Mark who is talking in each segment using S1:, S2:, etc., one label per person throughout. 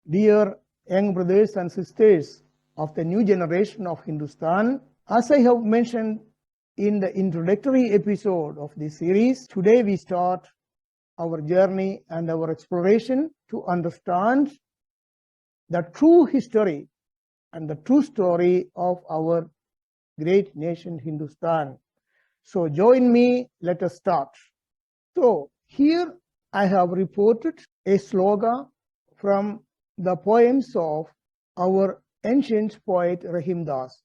S1: Dear young brothers and sisters of the new generation of Hindustan, as I have mentioned in the introductory episode of this series, today we start our journey and our exploration to understand the true history and the true story of our great nation Hindustan. So join me, let us start. So here I have reported a slogan from the poems of our ancient poet Rahim Das.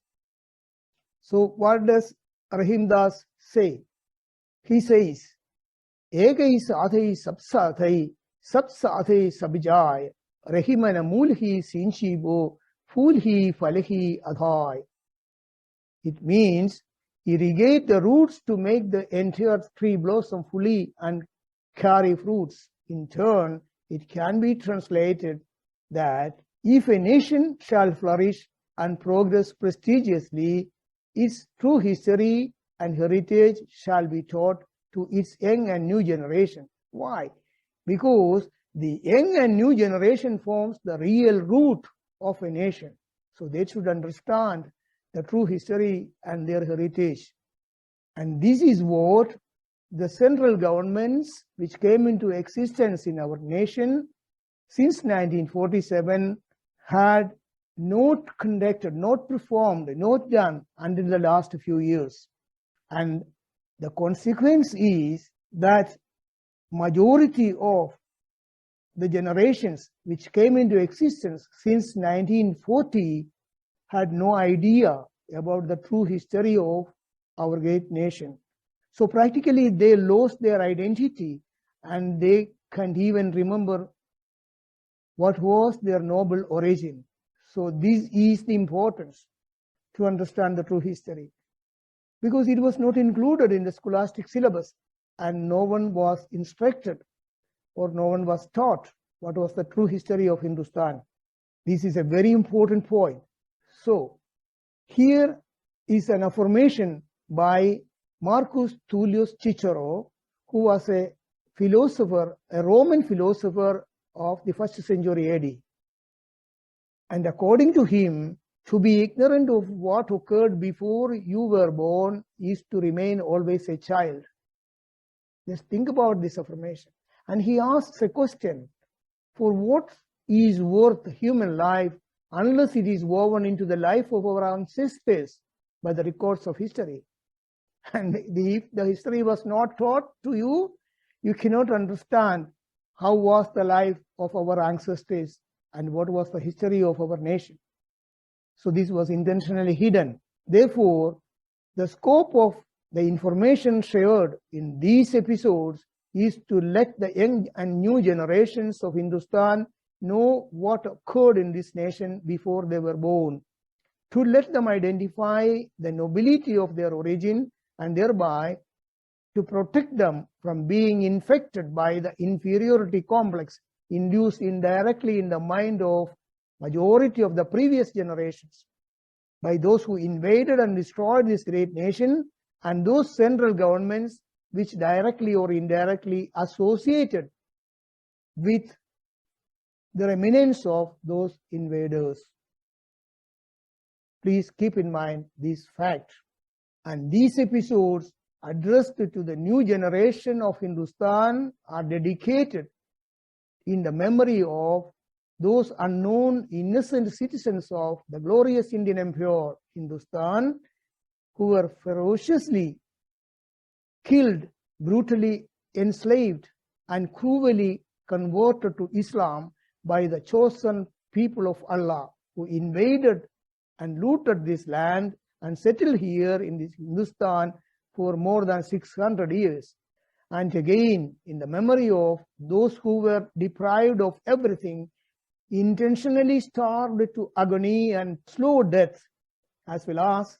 S1: So what does Rahim Das say? He says, Ekai Sathai Sabsathai Sabsathai Sabijai Rahimana Mulhi Sinchibo Fulhi Falahi Adhai. It means irrigate the roots to make the entire tree blossom fully and carry fruits. In turn, it can be translated that if a nation shall flourish and progress prestigiously, its true history and heritage shall be taught to its young and new generation. Why? Because the young and new generation forms the real root of a nation. So they should understand the true history and their heritage. And this is what the central governments which came into existence in our nation since 1947 had not conducted, not performed, not done until the last few years. And the consequence is that majority of the generations which came into existence since 1940 had no idea about the true history of our great nation. So practically they lost their identity and they can't even remember what was their noble origin. So this is the importance to understand the true history, because it was not included in the scholastic syllabus and no one was instructed or no one was taught what was the true history of Hindustan. This is a very important point. So here is an affirmation by Marcus Tullius Cicero, who was a philosopher, a Roman philosopher of the 1st century AD. And according to him, to be ignorant of what occurred before you were born is to remain always a child. Just think about this affirmation. And he asks a question, for what is worth human life unless it is woven into the life of our ancestors by the records of history? And if the history was not taught to you, you cannot understand how was the life of our ancestors and what was the history of our nation. So this was intentionally hidden. Therefore, the scope of the information shared in these episodes is to let the young and new generations of Hindustan know what occurred in this nation before they were born, to let them identify the nobility of their origin and thereby to protect them from being infected by the inferiority complex induced indirectly in the mind of majority of the previous generations by those who invaded and destroyed this great nation and those central governments which directly or indirectly associated with the remnants of those invaders. Please keep in mind this fact. And these episodes addressed to the new generation of Hindustan are dedicated in the memory of those unknown innocent citizens of the glorious Indian Empire, Hindustan, who were ferociously killed, brutally enslaved, and cruelly converted to Islam by the chosen people of Allah, who invaded and looted this land and settled here in this Hindustan for more than 600 years. And again, in the memory of those who were deprived of everything, intentionally starved to agony and slow death, as well as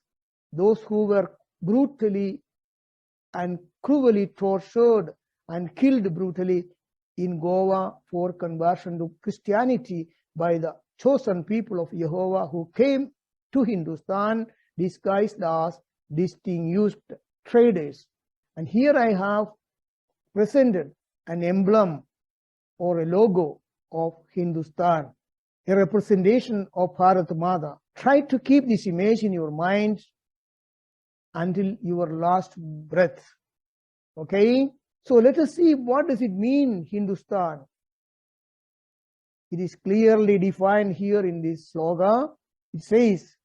S1: those who were brutally and cruelly tortured and killed brutally in Goa for conversion to Christianity by the chosen people of Jehovah who came to Hindustan disguised as distinguished traders. And here I have presented an emblem or a logo of Hindustan. a representation of Bharat Mata. Try to keep this image in your mind until your last breath. Okay? So let us see, what does it mean, Hindustan? It is clearly defined here in this slogan. It says,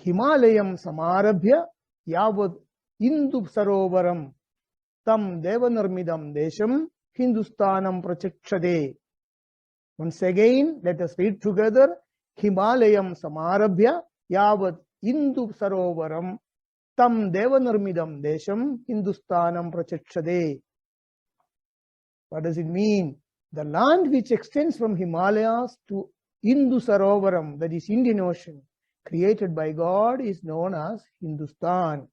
S1: Himalayam samarabhya yavad Indu sarovaram tam devanarmidam desham Hindustanam prachakshade. Once again, let us read together. Himalayam samarabhya yavad Indu sarovaram tam devanarmidam desham Hindustanam prachakshade. What does it mean? The land which extends from Himalayas to Hindu Sarovaram, that is Indian Ocean, created by God, is known as Hindustan.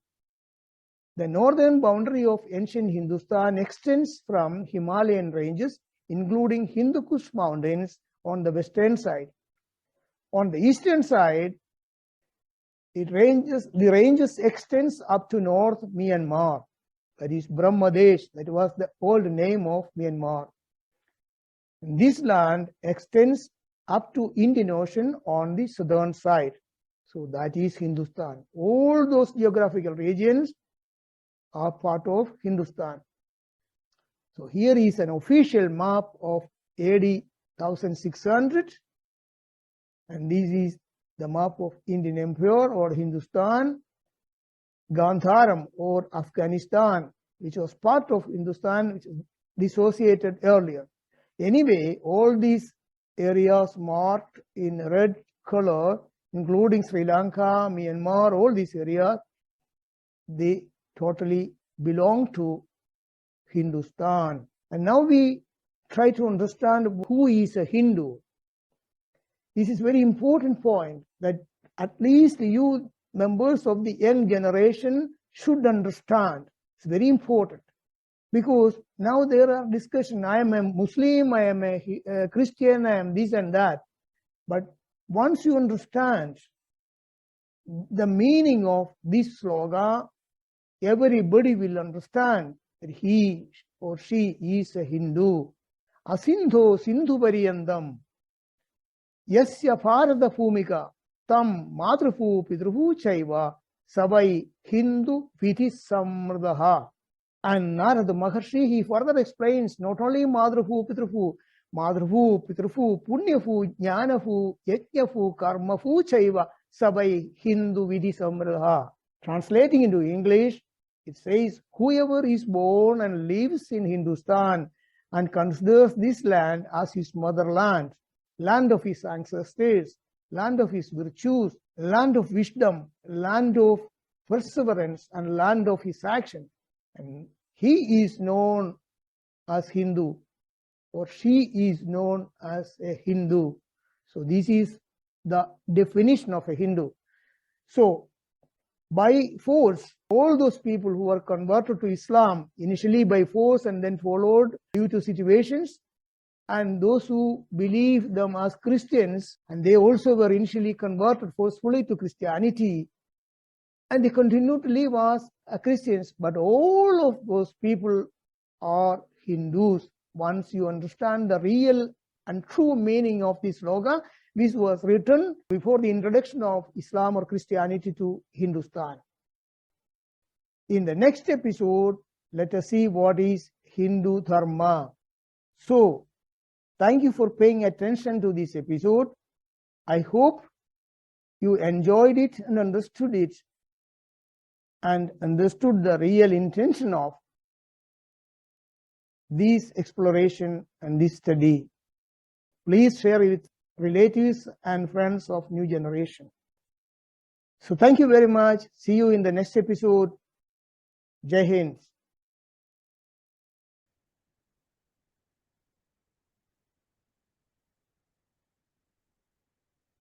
S1: The northern boundary of ancient Hindustan extends from Himalayan ranges, including Hindu Kush mountains on the western side. On the eastern side, the ranges extends up to North Myanmar, that is Brahmadesh, that was the old name of Myanmar. This land extends up to Indian Ocean on the southern side. So that is Hindustan. All those geographical regions are part of Hindustan. So here is an official map of AD 1600, and this is the map of Indian Empire or Hindustan. Gandharam or Afghanistan, which was part of Hindustan, which was dissociated earlier. Anyway, all these areas marked in red color, including Sri Lanka, Myanmar, all these areas, they totally belong to Hindustan. And now we try to understand who is a Hindu. This is a very important point that at least you members of the young generation should understand. It's very important, because now there are discussions. I am a Muslim, I am a Christian, I am this and that. But once you understand the meaning of this slogan, everybody will understand that he or she is a Hindu. Asindho Sindhu Pariyandam Yasya Bharata Bhumika Tam Madruhu Pidruhu Chaiva Sabai Hindu Vidhi Samrdaha. And Narada Maharshi, he further explains not only Madruhu Pidruhu, Madruhu Pidruhu Punyafu Jnanafu Yajnafu Karmafu Chaiva Sabai Hindu Vidhi Samrdaha. Translating into English, it says, whoever is born and lives in Hindustan and considers this land as his motherland, land of his ancestors, land of his virtues, land of wisdom, land of perseverance, and land of his action. And he is known as Hindu, or she is known as a Hindu. So this is the definition of a Hindu. So by force, all those people who were converted to Islam, initially by force and then followed due to situations, and those who believe them as Christians, and they also were initially converted forcefully to Christianity, and they continue to live as Christians. But all of those people are Hindus. Once you understand the real and true meaning of this slogan, which was written before the introduction of Islam or Christianity to Hindustan. In the next episode, let us see what is Hindu Dharma. So, thank you for paying attention to this episode. I hope you enjoyed it and understood it, and understood the real intention of this exploration and this study. Please share it with relatives and friends of new generation. So thank you very much. See you in the next episode. Jai Hind.